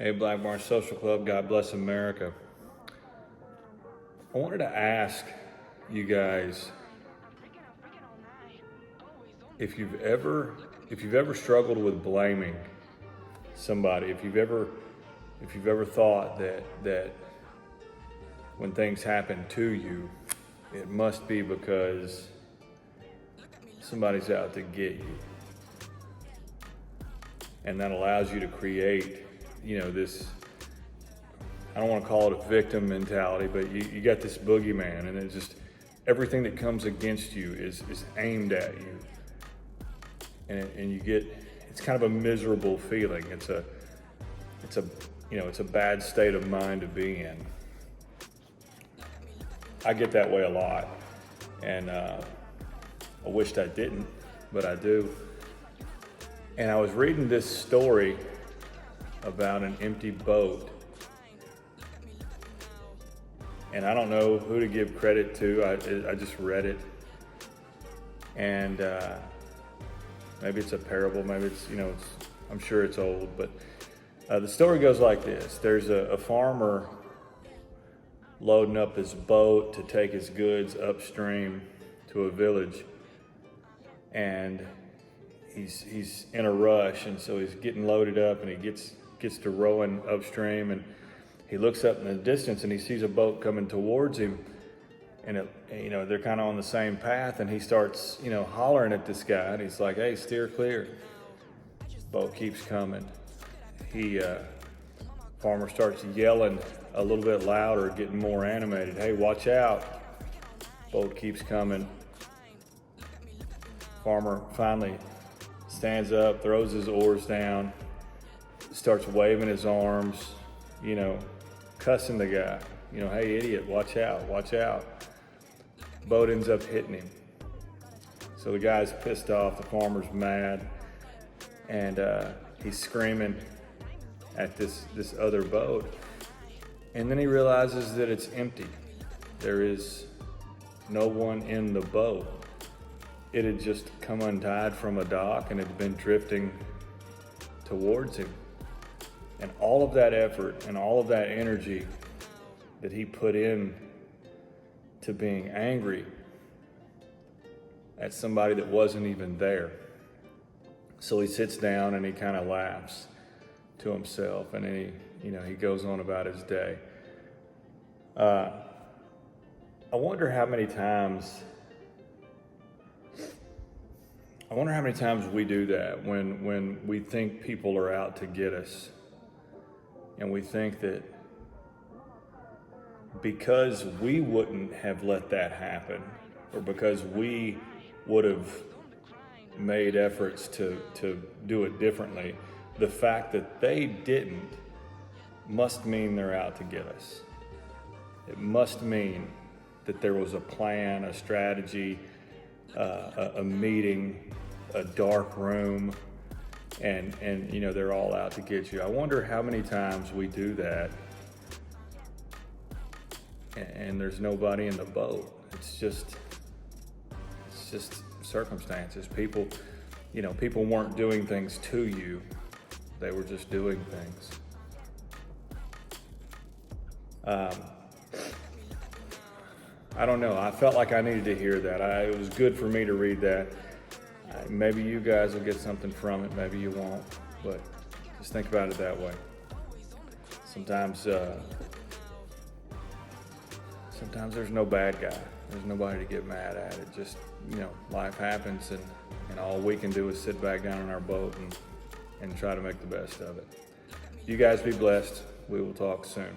Hey, Black Barn Social Club, God bless America. I wanted to ask you guys if you've ever struggled with blaming somebody, if you've ever thought that when things happen to you, it must be because somebody's out to get you. And that allows you to create, this, I don't want to call it a victim mentality, but you got this boogeyman, and it's just everything that comes against you is aimed at you. And you get, it's kind of a miserable feeling. It's a bad state of mind to be in. I get that way a lot, and I wished I didn't, but I do. And I was reading this story about an empty boat, and I don't know who to give credit to. I just read it, and maybe it's a parable, maybe it's, I'm sure it's old, but the story goes like this. There's a farmer loading up his boat to take his goods upstream to a village, and he's in a rush, and so he's getting loaded up, and he gets to rowing upstream, and he looks up in the distance and he sees a boat coming towards him, and they're kind of on the same path, and he starts hollering at this guy, and he's like, "Hey, steer clear." Boat keeps coming. Farmer starts yelling a little bit louder, getting more animated. "Hey, watch out." Boat keeps coming. Farmer finally stands up, throws his oars down, starts waving his arms, cussing the guy. "Hey, idiot, watch out, watch out." Boat ends up hitting him. So the guy's pissed off, the farmer's mad, and he's screaming at this other boat. And then he realizes that it's empty. There is no one in the boat. It had just come untied from a dock and had been drifting towards him. And all of that effort and all of that energy that he put in to being angry at somebody that wasn't even there. So he sits down and he kind of laughs to himself, and then he goes on about his day. I wonder how many times we do that when we think people are out to get us, and we think that because we wouldn't have let that happen, or because we would have made efforts to do it differently, the fact that they didn't must mean they're out to get us. It must mean that there was a plan, a strategy, a meeting, a dark room, and they're all out to get you. I wonder how many times we do that and there's nobody in the boat. It's just circumstances. People weren't doing things to you. They were just doing things. I don't know. I felt like I needed to hear that. It was good for me to read that. Maybe you guys will get something from it. Maybe you won't. But just think about it that way. Sometimes there's no bad guy. There's nobody to get mad at. It just, life happens, and all we can do is sit back down in our boat and try to make the best of it. You guys be blessed. We will talk soon.